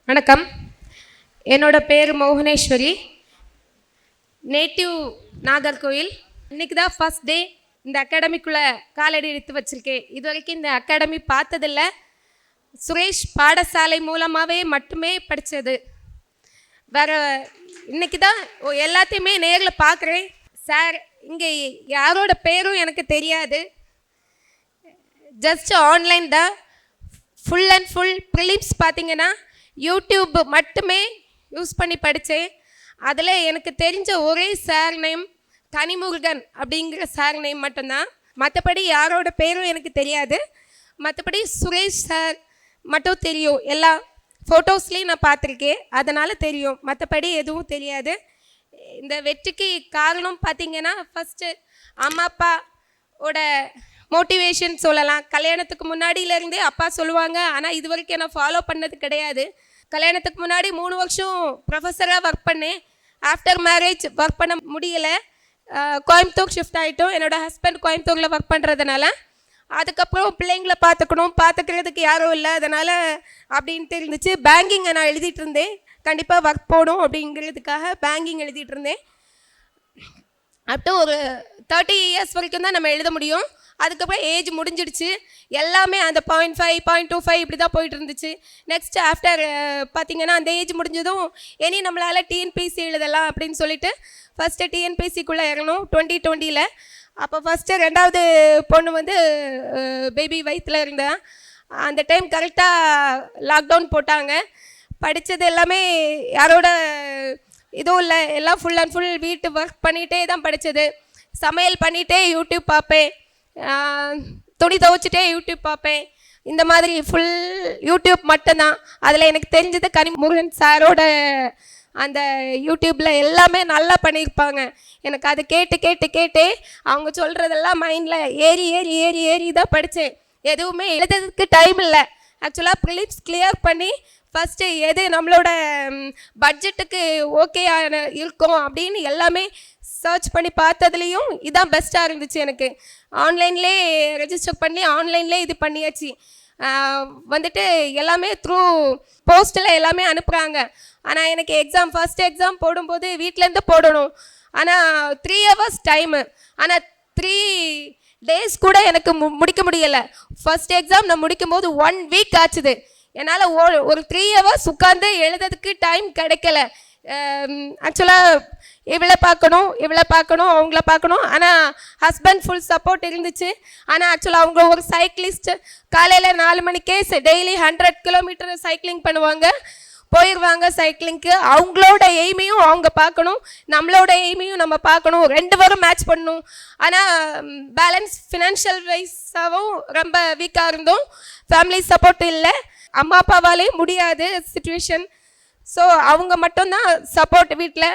வணக்கம். என்னோட பேர் மோகனேஸ்வரி. நேட்டிவ் நாகர்கோயில். இன்றைக்கி தான் ஃபஸ்ட் டே இந்த அகாடமிக்குள்ளே காலடி எடுத்து வச்சுருக்கேன். இது வரைக்கும் இந்த அகாடமி பார்த்ததில்ல. சுரேஷ் பாடசாலை மூலமாகவே மட்டுமே படித்தது. வேறு இன்றைக்கி தான் எல்லாத்தையுமே நேரில் பார்க்குறேன். சார் இங்கே யாரோட பேரும் எனக்கு தெரியாது. ஜஸ்ட் ஆன்லைன் தான். ஃபுல் அண்ட் ஃபுல் ப்ரிலிம்ஸ் பார்த்திங்கன்னா யூடியூப் மட்டுமே யூஸ் பண்ணி படித்தேன். அதில் எனக்கு தெரிஞ்ச ஒரே சார் நேம் கனிமுருகன் அப்படிங்கிற சார் நேம் மட்டும்தான். மற்றபடி யாரோட பேரும் எனக்கு தெரியாது. மற்றபடி சுரேஷ் சார் மட்டும் தெரியும். எல்லா ஃபோட்டோஸ்லேயும் நான் பார்த்துருக்கேன், அதனால் தெரியும். மற்றபடி எதுவும் தெரியாது. இந்த வெற்றிக்கு காரணம் பார்த்திங்கன்னா ஃபஸ்ட்டு அம்மா அப்பாவோட மோட்டிவேஷன் சொல்லலாம். கல்யாணத்துக்கு முன்னாடியிலேருந்தே அப்பா சொல்லுவாங்க, ஆனால் இது வரைக்கும் நான் ஃபாலோ பண்ணது கிடையாது. கல்யாணத்துக்கு முன்னாடி 3 வருஷம் ப்ரொஃபஸராக ஒர்க் பண்ணேன். ஆஃப்டர் மேரேஜ் ஒர்க் பண்ண முடியலை. கோயம்புத்தூர் ஷிஃப்ட் ஆகிட்டோம். என்னோடய ஹஸ்பண்ட் கோயம்புத்தூரில் ஒர்க் பண்ணுறதுனால. அதுக்கப்புறம் பிள்ளைங்களை பார்த்துக்கிறதுக்கு யாரும் இல்லை, அதனால் அப்படின்ட்டு இருந்துச்சு. பேங்கிங்கை நான் எழுதிட்டு இருந்தேன். கண்டிப்பாக ஒர்க் போகணும் அப்படிங்கிறதுக்காக பேங்கிங் எழுதிட்டு இருந்தேன். அப்போ ஒரு 30 இயர்ஸ் வரைக்கும் தான் நம்ம எழுத முடியும். அதுக்கப்புறம் ஏஜ் முடிஞ்சிடுச்சு. எல்லாமே அந்த 0.5 0.25 இப்படி தான் போயிட்டு இருந்துச்சு. நெக்ஸ்ட்டு ஆஃப்டர் பார்த்திங்கன்னா அந்த ஏஜ் முடிஞ்சதும் இனி நம்மளால் டிஎன்பிசி எழுதலாம் அப்படின்னு சொல்லிட்டு ஃபஸ்ட்டு டிஎன்பிசிக்குள்ளே இறங்கணும் 2020. அப்போ ஃபஸ்ட்டு 2வது பொண்ணு வந்து பேபி வயிற்றில் இருந்தா. அந்த டைம் கரெக்டாக லாக்டவுன் போட்டாங்க. படித்தது எல்லாமே யாரோட இதுவும் இல்லை. எல்லாம் ஃபுல் அண்ட் ஃபுல் வீட்டு ஒர்க் பண்ணிகிட்டே தான் படித்தது. சமையல் பண்ணிகிட்டே யூடியூப் பார்ப்பேன், துணி துவைச்சிட்டே யூடியூப் பார்ப்பேன். இந்த மாதிரி ஃபுல் யூடியூப் மட்டும்தான். அதில் எனக்கு தெரிஞ்சது கனிமுருகன் சாரோட அந்த யூடியூப்பில் எல்லாமே நல்லா பண்ணியிருப்பாங்க. எனக்கு அது கேட்டு அவங்க சொல்கிறதெல்லாம் மைண்டில் ஏறி தான் படித்தேன். எதுவுமே எழுதுறதுக்கு டைம் இல்லை. ஆக்சுவலாக ப்ரிலிம்ஸ் கிளியர் பண்ணி ஃபஸ்ட்டு எது நம்மளோட பட்ஜெட்டுக்கு ஓகே இருக்கும் அப்படின்னு எல்லாமே சர்ச் பண்ணி பார்த்ததுலேயும் இதான் பெஸ்ட்டாக இருந்துச்சு. எனக்கு ஆன்லைன்லேயே ரெஜிஸ்டர் பண்ணி ஆன்லைன்லேயே இது பண்ணியாச்சு. வந்துட்டு எல்லாமே த்ரூ போஸ்ட்டில் எல்லாமே அனுப்புகிறாங்க. ஆனால் எனக்கு ஃபஸ்ட் எக்ஸாம் போடும்போது வீட்டிலேருந்து போடணும். ஆனால் 3 hours டைமு. ஆனால் 3 days கூட எனக்கு முடிக்க முடியலை. ஃபஸ்ட் எக்ஸாம் நான் முடிக்கும் போது 1 week ஆச்சுது. என்னால் ஒரு 3 hours உட்காந்து எழுதுறதுக்கு டைம் கிடைக்கல. ஆக்சுவலாக இவளை பார்க்கணும் அவங்கள பார்க்கணும். ஆனால் ஹஸ்பண்ட் ஃபுல் சப்போர்ட் இருந்துச்சு. ஆனால் ஆக்சுவலாக அவங்க ஒரு சைக்கிளிஸ்ட். காலையில் 4 மணிக்கே டெய்லி 100 kilometer சைக்கிளிங் பண்ணுவாங்க, போயிடுவாங்க சைக்கிளிங்க்கு. அவங்களோட எய்மையும் அவங்க பார்க்கணும், நம்மளோட எய்மையும் நம்ம பார்க்கணும். 2 பேரும் மேட்ச் பண்ணணும். ஆனால் பேலன்ஸ் ஃபினான்ஷியல் வைஸாகவும் ரொம்ப வீக்காக இருந்தோம். ஃபேமிலி சப்போர்ட் இல்லை, அம்மா அப்பாவாலே முடியாது சிச்சுவேஷன். ஸோ அவங்க மட்டும்தான் சப்போர்ட் வீட்டில்.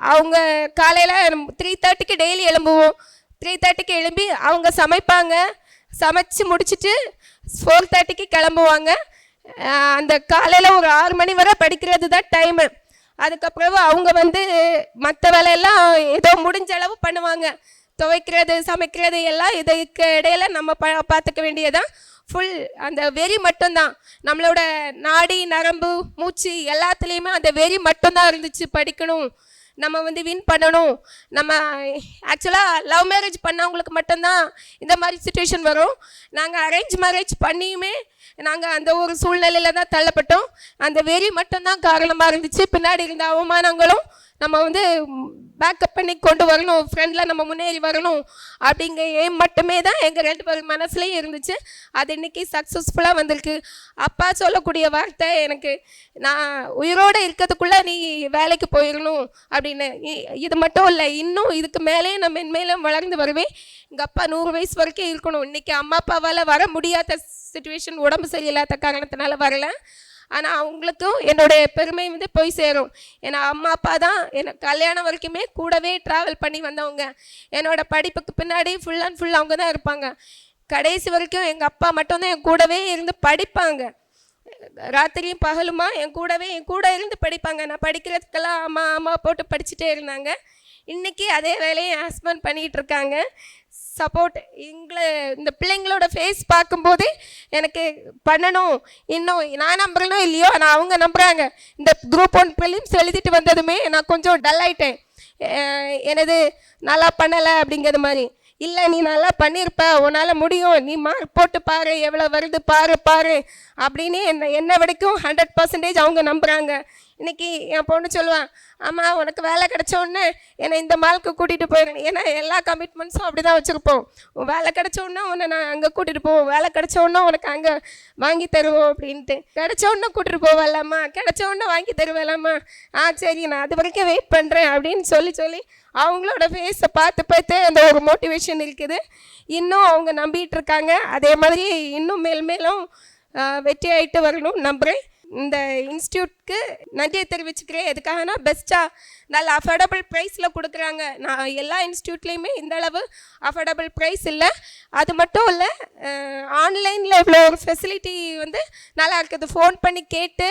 அவங்க காலையில் 3:30க்கு டெய்லி எழும்புவோம். 3:30க்கு எழும்பி அவங்க சமைப்பாங்க. சமைச்சு முடிச்சுட்டு 4:30க்கு கிளம்புவாங்க. அந்த காலையில் ஒரு 6 மணி வரை படிக்கிறது தான் டைமு. அதுக்கப்புறம் அவங்க வந்து மற்ற வேலையெல்லாம் ஏதோ முடிஞ்ச அளவு பண்ணுவாங்க. துவைக்கிறது சமைக்கிறது எல்லாம் இதுக்கு இடையில நம்ம பார்த்துக்க வேண்டியதான். ஃபுல் அந்த வெறி மட்டும்தான். நம்மளோட நாடி நரம்பு மூச்சு எல்லாத்துலேயுமே அந்த வெறி மட்டும்தான் இருந்துச்சு. படிக்கணும், நம்ம வந்து வின் பண்ணணும். நம்ம ஆக்சுவலாக லவ் மேரேஜ் பண்ணவங்களுக்கு மட்டும்தான் இந்த மாதிரி சுச்சுவேஷன் வரும். நாங்கள் அரேஞ்ச் மேரேஜ் பண்ணியுமே நாங்கள் அந்த ஒரு சூழ்நிலையில் தான் தள்ளப்பட்டோம். அந்த வெறி மட்டும்தான் காரணமாக இருந்துச்சு. பின்னாடி இருந்த அவமானங்களும் நம்ம வந்து பேக்கப் பண்ணி கொண்டு வரணும், ஃப்ரெண்டில் நம்ம முன்னேறி வரணும் அப்படிங்கிற எய்ம் மட்டுமே தான் எங்கள் 2 பேர் மனசுலேயும் இருந்துச்சு. அது இன்றைக்கி சக்ஸஸ்ஃபுல்லாக வந்திருக்கு. அப்பா சொல்லக்கூடிய வார்த்தை எனக்கு, நான் உயிரோடு இருக்கிறதுக்குள்ளே நீ வேலைக்கு போயிடணும் அப்படின்னு. இது மட்டும் இல்லை, இன்னும் இதுக்கு மேலே நான் மென்மேலும் வளர்ந்து வருவேன். எங்கள் அப்பா 100 வயசு வரைக்கும் இருக்கணும். இன்றைக்கி அம்மா அப்பாவால் வர முடியாத சுச்சுவேஷன், உடம்பு சரியில்லாத காரணத்தினால வரல. ஆனால் அவங்களுக்கும் என்னுடைய பெருமை வந்து போய் சேரும். ஏன்னா அம்மா அப்பா தான் எனக்கு கல்யாணம் வரைக்குமே கூடவே ட்ராவல் பண்ணி வந்தவங்க. என்னோடய படிப்புக்கு பின்னாடி ஃபுல் அண்ட் ஃபுல் அவங்க தான் இருப்பாங்க. கடைசி வரைக்கும் எங்கள் அப்பா மட்டும்தான் என் கூடவே இருந்து படிப்பாங்க. ராத்திரியும் பகலுமா என் கூட இருந்து படிப்பாங்க. நான் படிக்கிறதுக்கெல்லாம் அம்மா போட்டு படிச்சுட்டே இருந்தாங்க. இன்றைக்கி அதே வேலையை என் ஹஸ்பண்ட் பண்ணிகிட்டு இருக்காங்க. சப்போர்ட். இந்த பிள்ளைங்களோட ஃபேஸ் பார்க்கும்போதே எனக்கு பண்ணணும். இன்னும் நான் நம்புறேனோ இல்லையோ, ஆனால் அவங்க நம்புகிறாங்க. இந்த குரூப் 1 ப்ரிலிம்ஸ் எழுதிட்டு வந்ததுமே நான் கொஞ்சம் டல் ஆகிட்டேன். எனது நல்லா பண்ணலை அப்படிங்கிறது மாதிரி. இல்லை, நீ நல்லா பண்ணியிருப்ப, உன்னால் முடியும், நீ மார்க் போட்டு பாரு, எவ்வளோ வருது பாரு அப்படின்னு என்னை வரைக்கும் 100% அவங்க நம்புகிறாங்க. இன்றைக்கி என் பொண்ணு சொல்லுவான், ஆமாம் உனக்கு வேலை கிடச்சோடனே என்னை இந்த மாலுக்கு கூட்டிகிட்டு போயிடணும். ஏன்னா எல்லா கமிட்மெண்ட்ஸும் அப்படி தான் வச்சுருப்போம். வேலை கிடச்சோடனே உன்னை நான் அங்கே கூட்டிகிட்டு போவோம், வேலை கிடச்சோடனே உனக்கு அங்கே வாங்கி தருவோம் அப்படின்ட்டு. கிடச்சோடனே கூட்டிகிட்டு போவேலாமா, கிடச்சோடனே வாங்கி தருவேலாமா, சரி நான் அது வரைக்கும் வெயிட் பண்ணுறேன் அப்படின்னு சொல்லி அவங்களோட ஃபேஸை பார்த்து அந்த ஒரு மோட்டிவேஷன் இருக்குது. இன்னும் அவங்க நம்பிகிட்டு இருக்காங்க. அதே மாதிரி இன்னும் மேலும் வெற்றி ஆகிட்டு வரணும் நம்புகிறேன். இந்த இன்ஸ்டியூட்க்கு நன்றியை தெரிவிச்சுக்கிறேன். எதுக்காகனா பெஸ்ட்டாக நல்ல அஃபோர்டபுள் ப்ரைஸில் கொடுக்குறாங்க. நான் எல்லா இன்ஸ்டியூட்லேயுமே இந்த அளவு அஃபோர்டபுள் ப்ரைஸ் இல்லை. அது மட்டும் இல்லை, ஆன்லைனில் இவ்வளோ ஒரு ஃபெசிலிட்டி நல்லா இருக்குது. ஃபோன் பண்ணி கேட்டு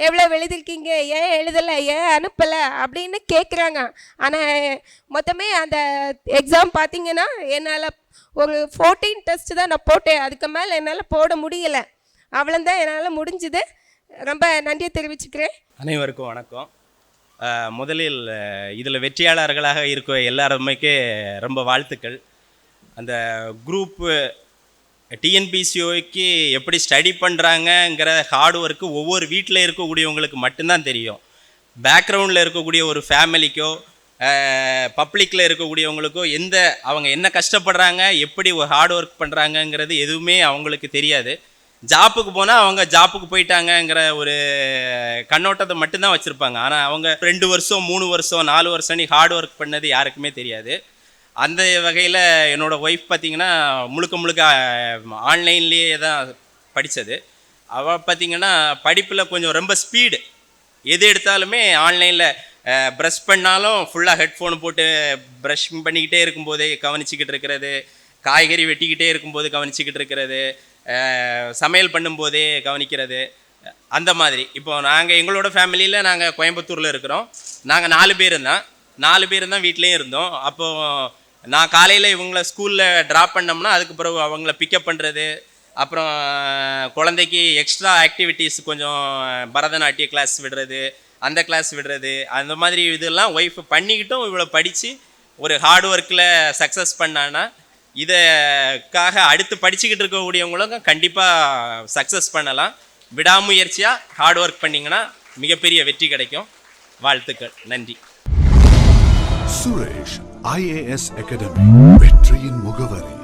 எவ்வளோ எழுதிருக்கீங்க, ஏன் எழுதலை, ஏன் அனுப்பலை அப்படின்னு கேட்குறாங்க. ஆனால் மொத்தமே அந்த எக்ஸாம் பார்த்திங்கன்னா என்னால் ஒரு 14 டெஸ்ட்டு தான் நான் போட்டேன். அதுக்கு மேலே என்னால் போட முடியலை. அவ்வளோதான் என்னால் முடிஞ்சுது. ரொம்ப நன்றியை தெரிவிச்சுக்கிறேன். அனைவருக்கும் வணக்கம். முதலில் இதில் வெற்றியாளர்களாக இருக்க எல்லாருமேக்கே ரொம்ப வாழ்த்துக்கள். அந்த குரூப்பு டிஎன்பிசிஓக்கு எப்படி ஸ்டடி பண்ணுறாங்கங்கிற ஹார்ட் ஒர்க்கு ஒவ்வொரு வீட்டில் இருக்கக்கூடியவங்களுக்கு மட்டும்தான் தெரியும். பேக்ரவுண்டில் இருக்கக்கூடிய ஒரு ஃபேமிலிக்கோ பப்ளிக்கில் இருக்கக்கூடியவங்களுக்கோ அவங்க என்ன கஷ்டப்படுறாங்க, எப்படி ஒரு ஹார்ட் ஒர்க் பண்ணுறாங்கங்கிறது எதுவுமே அவங்களுக்கு தெரியாது. ஜாப்புக்கு போனால் அவங்க ஜாப்புக்கு போயிட்டாங்கங்கிற ஒரு கண்ணோட்டத்தை மட்டும்தான் வச்சுருப்பாங்க. ஆனால் அவங்க 2 வருஷம் 3 வருஷம் 4 வருஷம் நீ ஹார்ட் ஒர்க் பண்ணது யாருக்குமே தெரியாது. அந்த வகையில் என்னோடய ஒய்ஃப் பார்த்திங்கன்னா முழுக்க ஆன்லைன்லேயே தான் படித்தது. அவள் பார்த்திங்கன்னா படிப்பில் கொஞ்சம் ரொம்ப ஸ்பீடு. எது எடுத்தாலுமே ஆன்லைனில் ப்ரஷ் பண்ணாலும் ஃபுல்லாக ஹெட்ஃபோன் போட்டு ப்ரஷ் பண்ணிக்கிட்டே இருக்கும்போதே கவனிச்சிக்கிட்டு இருக்கிறது, காய்கறி வெட்டிக்கிட்டே இருக்கும்போது கவனிச்சிக்கிட்டு இருக்கிறது, சமையல் பண்ணும்போதே கவனிக்கிறது, அந்த மாதிரி. இப்போ எங்களோட ஃபேமிலியில் நாங்கள் கோயம்புத்தூரில் இருக்கிறோம். நாங்கள் 4 பேர் தான் வீட்லேயும் இருந்தோம். அப்போது நான் காலையில் இவங்கள ஸ்கூலில் ட்ராப் பண்ணோம்னா அதுக்கு பிறகு அவங்கள பிக்கப் பண்ணுறது, அப்புறம் குழந்தைக்கு எக்ஸ்ட்ரா ஆக்டிவிட்டீஸ் கொஞ்சம் பரதநாட்டிய கிளாஸ் விடுறது, அந்த கிளாஸ் விடுறது, அந்த மாதிரி இதெல்லாம் ஒய்ஃப் பண்ணிக்கிட்டும் இவ்வளோ படித்து ஒரு ஹார்ட் ஒர்க்கில் சக்ஸஸ் பண்ணான்னா இதுக்காக அடுத்து படிச்சுக்கிட்டு இருக்கக்கூடியவங்களும் கண்டிப்பாக சக்ஸஸ் பண்ணலாம். விடாமுயற்சியாக ஹார்ட் ஒர்க் பண்ணிங்கன்னா மிகப்பெரிய வெற்றி கிடைக்கும். வாழ்த்துக்கள். நன்றி. சுரேஷ் IAS அகாடமி, வெற்றியின் முகவரி.